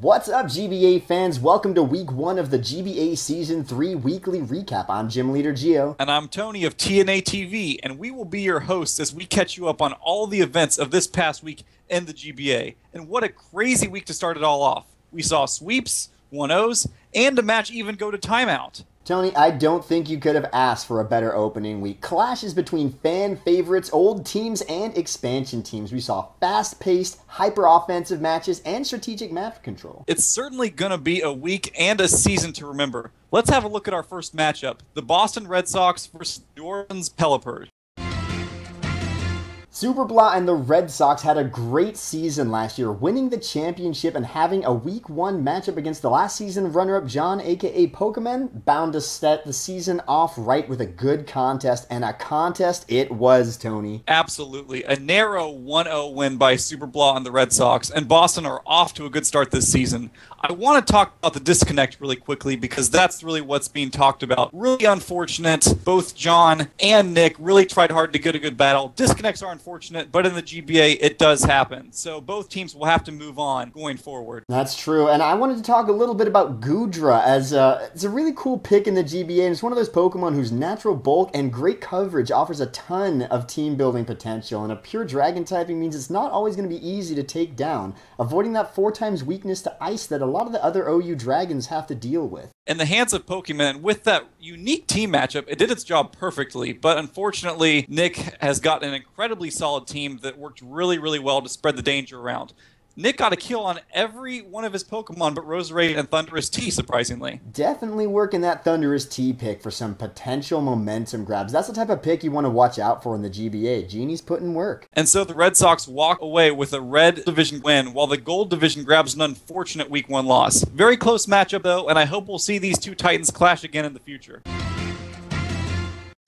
What's up, GBA fans? Welcome to week 1 of the GBA Season 3 weekly recap. I'm Leader Geo. And I'm Tony of TandATV, and we will be your hosts as we catch you up on all the events of this past week in the GBA. And what a crazy week to start it all off. We saw sweeps, 1-0s, and a match even go to timeout. Tony, I don't think you could have asked for a better opening week. Clashes between fan favorites, old teams, and expansion teams. We saw fast-paced, hyper-offensive matches and strategic map control. It's certainly going to be a week and a season to remember. Let's have a look at our first matchup. The Boston Red Sox versus New Orleans Pelers. Superblah and the Red Sox had a great season last year, winning the championship and having a week 1 matchup against the last season runner-up John, aka Pokemon, bound to set the season off right with a good contest, and a contest it was, Tony. Absolutely. A narrow 1-0 win by Superblah and the Red Sox, and Boston are off to a good start this season. I want to talk about the disconnect really quickly because that's really what's being talked about. Really unfortunate. Both John and Nick really tried hard to get a good battle. Disconnects are unfortunate, but in the GBA, it does happen. So both teams will have to move on going forward. That's true, and I wanted to talk a little bit about Goodra, as it's a really cool pick in the GBA, and it's one of those Pokemon whose natural bulk and great coverage offers a ton of team-building potential, and a pure Dragon typing means it's not always going to be easy to take down, avoiding that 4x weakness to Ice that a lot of the other OU Dragons have to deal with. In the hands of Pokemon, with that unique team matchup, it did its job perfectly, but unfortunately, Nick has got an incredibly solid team that worked really, really well to spread the danger around. Nick got a kill on every one of his Pokemon but Roserade and Thundurus T, surprisingly. Definitely working that Thundurus T pick for some potential momentum grabs. That's the type of pick you want to watch out for in the GBA. Genie's putting work. And so the Red Sox walk away with a Red Division win, while the Gold Division grabs an unfortunate Week 1 loss. Very close matchup, though, and I hope we'll see these two Titans clash again in the future.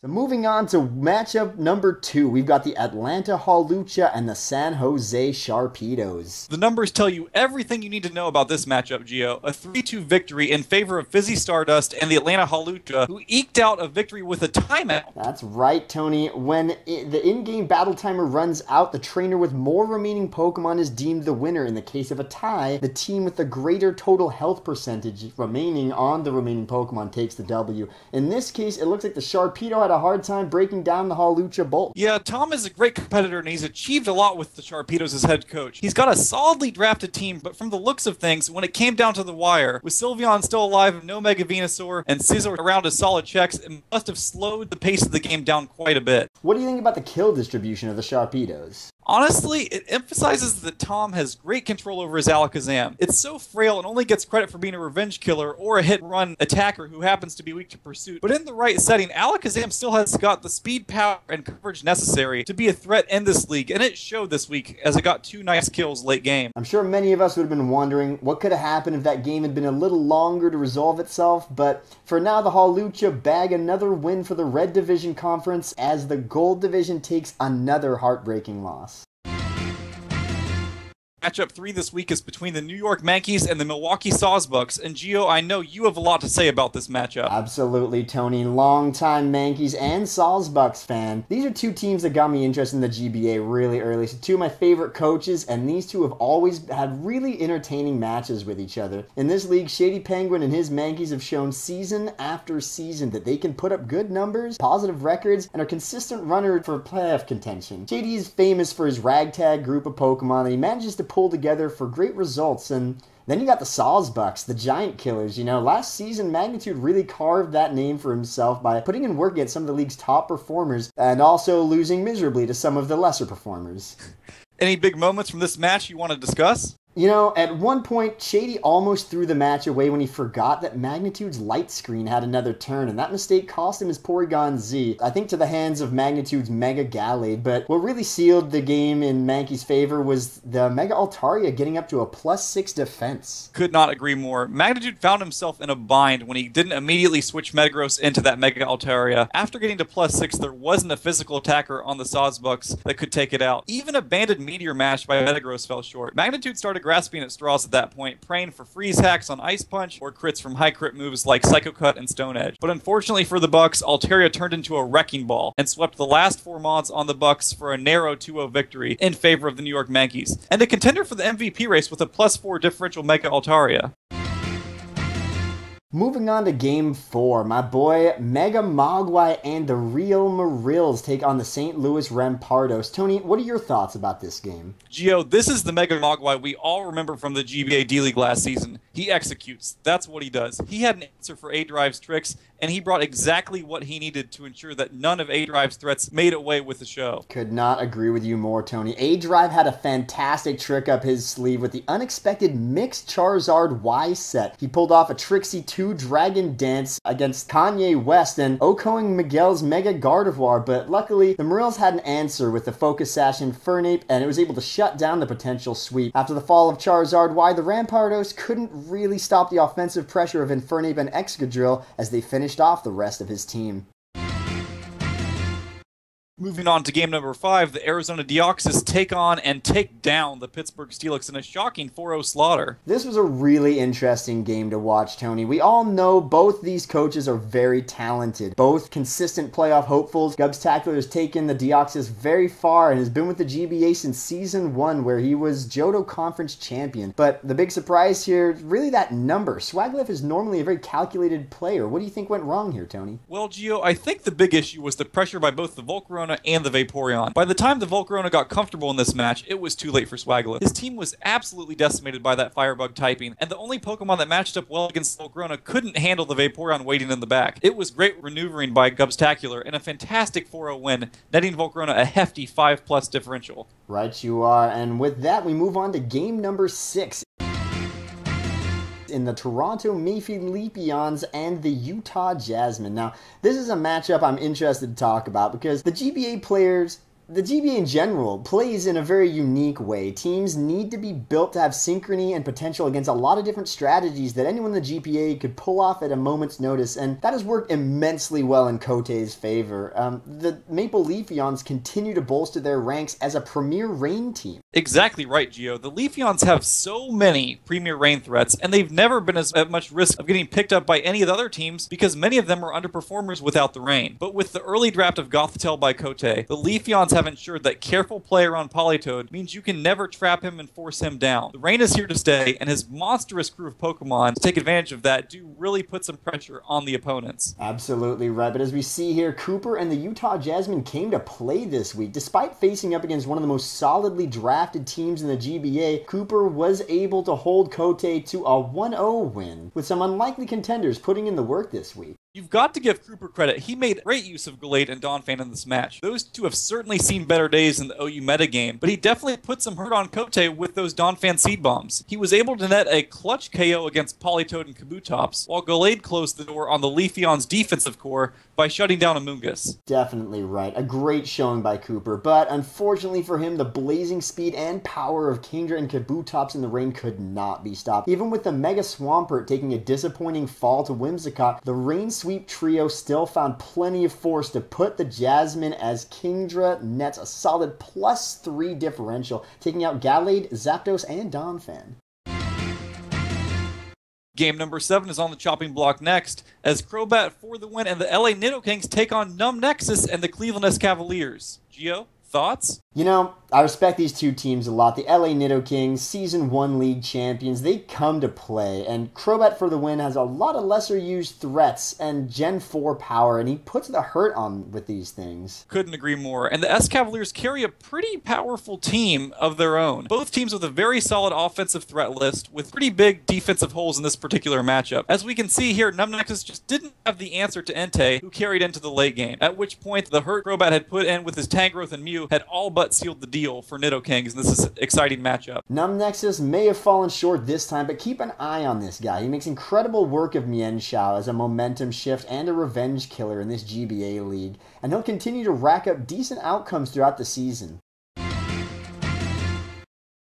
So moving on to matchup number 2, we've got the Atlanta Hawlucha and the San Jose Sharpedos. The numbers tell you everything you need to know about this matchup, Geo. A 3-2 victory in favor of Fizzy Stardust and the Atlanta Hawlucha, who eked out a victory with a timeout. That's right, Tony. When the in-game battle timer runs out, the trainer with more remaining Pokemon is deemed the winner. In the case of a tie, the team with the greater total health percentage remaining on the remaining Pokemon takes the W. In this case, it looks like the Sharpedo had a hard time breaking down the Hawlucha Bolt. Yeah, Tom is a great competitor, and he's achieved a lot with the Sharpedos as head coach. He's got a solidly drafted team, but from the looks of things, when it came down to the wire, with Sylveon still alive, no Mega Venusaur, and Scizor around as solid checks, it must have slowed the pace of the game down quite a bit. What do you think about the kill distribution of the Sharpedos? Honestly, it emphasizes that Tom has great control over his Alakazam. It's so frail and only gets credit for being a revenge killer or a hit-run attacker who happens to be weak to pursuit. But in the right setting, Alakazam still has got the speed, power, and coverage necessary to be a threat in this league, and it showed this week as it got 2 nice kills late game. I'm sure many of us would have been wondering what could have happened if that game had been a little longer to resolve itself, but for now the Hawlucha bag another win for the Red Division Conference as the Gold Division takes another heartbreaking loss. Matchup 3 this week is between the New York Yankees and the Milwaukee Sawbucks, and Geo, I know you have a lot to say about this matchup. Absolutely, Tony. Longtime Yankees and Sawbucks fan. These are two teams that got me interested in the GBA really early. So two of my favorite coaches, and these two have always had really entertaining matches with each other. In this league, Shady Penguin and his Yankees have shown season after season that they can put up good numbers, positive records, and are consistent runner for playoff contention. Shady is famous for his ragtag group of Pokemon that he manages to pull together for great results. And then you got the Sawbucks, the giant killers. You know, last season Magnitude really carved that name for himself by putting in work against some of the league's top performers and also losing miserably to some of the lesser performers. Any big moments from this match you want to discuss? You know, at one point, Shady almost threw the match away when he forgot that Magnitude's light screen had another turn, and that mistake cost him his Porygon Z, I think to the hands of Magnitude's Mega Gallade. But what really sealed the game in Mankey's favor was the Mega Altaria getting up to a +6 defense. Could not agree more. Magnitude found himself in a bind when he didn't immediately switch Metagross into that Mega Altaria. After getting to +6, there wasn't a physical attacker on the Sawbucks that could take it out. Even a banded Meteor Mash by Metagross fell short. Magnitude started grasping at straws at that point, praying for freeze hacks on Ice Punch or crits from high crit moves like Psycho Cut and Stone Edge. But unfortunately for the Bucks, Altaria turned into a wrecking ball and swept the last 4 mods on the Bucks for a narrow 2-0 victory in favor of the New York Yankees, and a contender for the MVP race with a +4 differential Mega Altaria. Moving on to Game 4, my boy Mega Mogwai and the Real Marills take on the St. Louis Rampardos. Tony, what are your thoughts about this game? Geo, this is the Mega Mogwai we all remember from the GBA D-League last season. He executes. That's what he does. He had an answer for A-Drive's tricks, and he brought exactly what he needed to ensure that none of A-Drive's threats made away with the show. Could not agree with you more, Tony. A-Drive had a fantastic trick up his sleeve with the unexpected mixed Charizard Y set. He pulled off a Trixie 2 Dragon Dance against Kanye West and Okoing Miguel's Mega Gardevoir, but luckily the Marills had an answer with the Focus Sash and Fernape, and it was able to shut down the potential sweep. After the fall of Charizard Y, the Rampardos couldn't really stop the offensive pressure of Infernape and Excadrill as they finished off the rest of his team. Moving on to game number 5, the Arizona Deoxys take on and take down the Pittsburgh Steelix in a shocking 4-0 slaughter. This was a really interesting game to watch, Tony. We all know both these coaches are very talented. Both consistent playoff hopefuls. Gubstacular has taken the Deoxys very far and has been with the GBA since Season 1, where he was Johto Conference champion. But the big surprise here, really that number. Swagliff is normally a very calculated player. What do you think went wrong here, Tony? Well, Gio, I think the big issue was the pressure by both the Volcarona and the Vaporeon. By the time the Volcarona got comfortable in this match, it was too late for Swagliff. His team was absolutely decimated by that Firebug typing, and the only Pokemon that matched up well against Volcarona couldn't handle the Vaporeon waiting in the back. It was great maneuvering by Gubstacular and a fantastic 4-0 win, netting Volcarona a hefty 5+ differential. Right you are, and with that we move on to game number 6. In the Toronto Leafeons and the Utah Jasmine. Now, this is a matchup I'm interested to talk about because the GBA players, the GBA in general, plays in a very unique way. Teams need to be built to have synchrony and potential against a lot of different strategies that anyone in the GBA could pull off at a moment's notice, and that has worked immensely well in Kotei's favor. The Maple Leafeons continue to bolster their ranks as a premier rain team. Exactly right, Gio. The Leafeons have so many premier rain threats, and they've never been at much risk of getting picked up by any of the other teams because many of them are underperformers without the rain. But with the early draft of Gothitelle by Kotei, the Leafeons have ensured that careful play around Politoed means you can never trap him and force him down. The rain is here to stay, and his monstrous crew of Pokemon to take advantage of that do really put some pressure on the opponents. Absolutely right, but as we see here, Cooper and the Utah Jasmine came to play this week. Despite facing up against one of the most solidly drafted teams in the GBA, Cooper was able to hold Kotei to a 1-0 win, with some unlikely contenders putting in the work this week. You've got to give Cooper credit. He made great use of Gallade and Donphan in this match. Those two have certainly seen better days in the OU metagame, but he definitely put some hurt on Kotei with those Donphan seed bombs. He was able to net a clutch KO against Politoed and Kabutops, while Gallade closed the door on the Leafeon's defensive core by shutting down Amoonguss. Definitely right. A great showing by Cooper, but unfortunately for him, the blazing speed and power of Kingdra and Kabutops in the rain could not be stopped. Even with the Mega Swampert taking a disappointing fall to Whimsicott, the rain sweep trio still found plenty of force to put the Jasmine as Kingdra nets a solid +3 differential, taking out Gallade, Zapdos, and Donphan. Game number 7 is on the chopping block next, as Crobat for the win and the LA NidKings take on Numb Nexus and the Cleveland Cavaliers. Gio, thoughts? You know, I respect these two teams a lot. The LA NidKings, Season 1 League champions, they come to play, and Crobat for the win has a lot of lesser used threats and Gen 4 power, and he puts the hurt on with these things. Couldn't agree more. And the Cavaliers carry a pretty powerful team of their own. Both teams with a very solid offensive threat list, with pretty big defensive holes in this particular matchup. As we can see here, Numb Nexus just didn't have the answer to Entei, who carried into the late game, at which point the hurt Crobat had put in with his Tangrowth and Mew had all but sealed the deal for NidKings, and this is an exciting matchup. Numb Nexus may have fallen short this time, but keep an eye on this guy. He makes incredible work of Mienshao as a momentum shift and a revenge killer in this GBA league, and he'll continue to rack up decent outcomes throughout the season.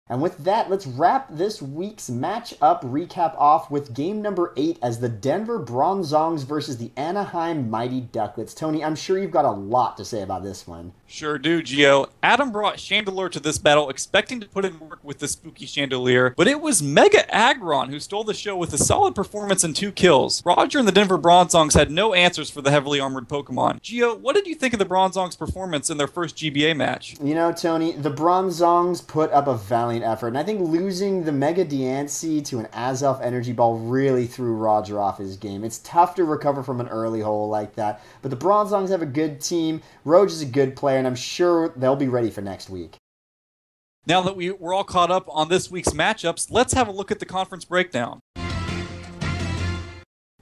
And with that, let's wrap this week's matchup recap off with game number 8 as the Denver Bronzongs versus the Anaheim Mighty Ducklets. Tony, I'm sure you've got a lot to say about this one. Sure do, Geo. Adam brought Chandelure to this battle, expecting to put in work with the spooky Chandelier, but it was Mega Aggron who stole the show with a solid performance and 2 kills. Roger and the Denver Bronzongs had no answers for the heavily armored Pokemon. Geo, what did you think of the Bronzongs' performance in their first GBA match? You know, Tony, the Bronzongs put up a valiant effort, and I think losing the Mega Deoxys to an Azelf Energy Ball really threw Roger off his game. It's tough to recover from an early hole like that, but the Bronzongs have a good team, Roge is a good player, and I'm sure they'll be ready for next week. Now that we're all caught up on this week's matchups, let's have a look at the conference breakdown.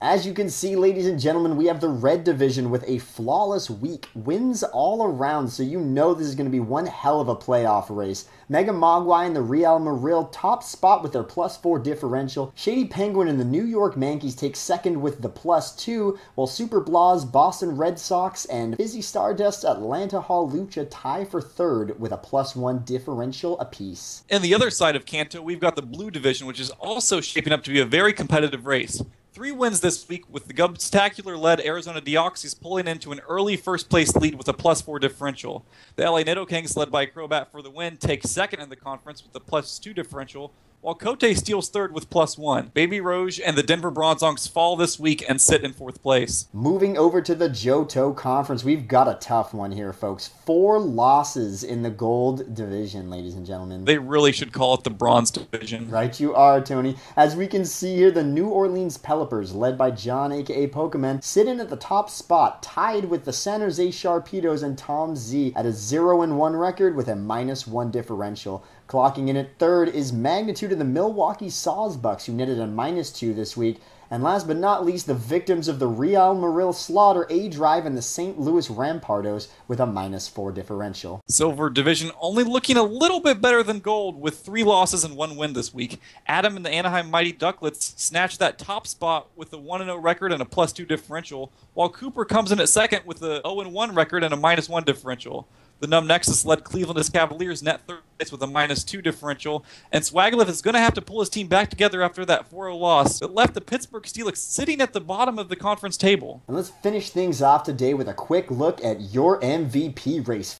As you can see, ladies and gentlemen, we have the Red Division with a flawless week. Wins all around, so you know this is going to be one hell of a playoff race. Mega Mogwai and the Real Marill top spot with their +4 differential. Shady Penguin and the New York Mankeys take second with the +2, while Super Blah's Boston Red Sox and Fizzy Stardust Atlanta Hawlucha tie for third with a +1 differential apiece. And the other side of Kanto, we've got the Blue Division, which is also shaping up to be a very competitive race. 3 wins this week, with the Gubstacular-led Arizona Deoxys pulling into an early first-place lead with a +4 differential. The LA NidKings, led by Crobat for the win, take second in the conference with a +2 differential, while Kote steals third with +1. Baby Roge and the Denver Bronzongs fall this week and sit in 4th place. Moving over to the Johto Conference, we've got a tough one here, folks. 4 losses in the Gold Division, ladies and gentlemen. They really should call it the Bronze Division. Right you are, Tony. As we can see here, the New Orleans Pelers, led by John, aka Pokemon, sit in at the top spot, tied with the San Jose Sharpedos and Tom Z at a 0-1 record with a -1 differential. Clocking in at third is Magnitude of the Milwaukee Sawbucks, who netted a -2 this week. And last but not least, the victims of the Real Marill Slaughter, A-Drive, and the St. Louis Rampardos with a -4 differential. Silver Division only looking a little bit better than Gold, with 3 losses and 1 win this week. Adam and the Anaheim Mighty Ducklets snatched that top spot with a 1-0 record and a +2 differential, while Cooper comes in at second with a 0-1 record and a -1 differential. The Numb Nexus led Cleveland's Cavaliers net third place with a -2 differential, and Swaglif is going to have to pull his team back together after that 4-0 loss that left the Pittsburgh Steelix sitting at the bottom of the conference table. And let's finish things off today with a quick look at your MVP race.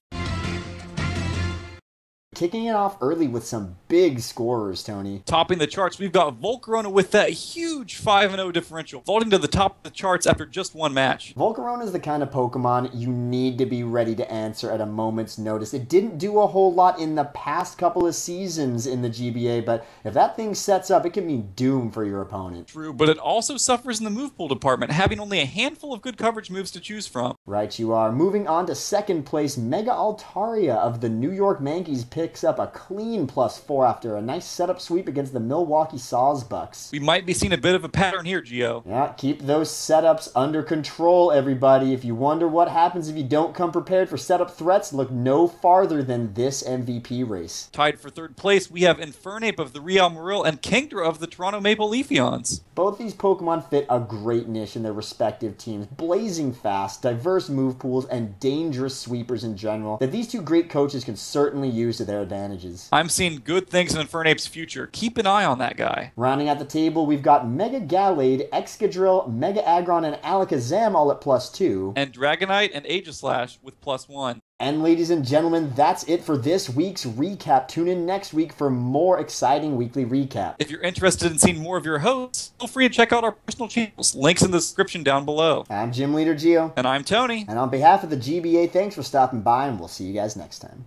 Kicking it off early with some big scorers, Tony. Topping the charts, we've got Volcarona with that huge 5-0 differential, vaulting to the top of the charts after just 1 match. Volcarona is the kind of Pokemon you need to be ready to answer at a moment's notice. It didn't do a whole lot in the past couple of seasons in the GBA, but if that thing sets up, it can mean doom for your opponent. True, but it also suffers in the move pool department, having only a handful of good coverage moves to choose from. Right you are. Moving on to second place, Mega Altaria of the New York Mankeys picks up a clean +4 after a nice setup sweep against the Milwaukee Sawbucks. We might be seeing a bit of a pattern here, Geo. Yeah, keep those setups under control, everybody. If you wonder what happens if you don't come prepared for setup threats, look no farther than this MVP race. Tied for third place, we have Infernape of the Real Marill and Kingdra of the Toronto Maple Leafeons. Both these Pokemon fit a great niche in their respective teams. Blazing fast, diverse move pools, and dangerous sweepers in general that these two great coaches can certainly use to their advantages. I'm seeing good things in Infernape's future. Keep an eye on that guy. Rounding out the table, we've got Mega Gallade, Excadrill, Mega Aggron, and Alakazam all at +2. And Dragonite and Aegislash with +1. And ladies and gentlemen, that's it for this week's recap. Tune in next week for more exciting weekly recap. If you're interested in seeing more of your hosts, feel free to check out our personal channels. Links in the description down below. I'm Gym Leader Geo. And I'm Tony. And on behalf of the GBA, thanks for stopping by, and we'll see you guys next time.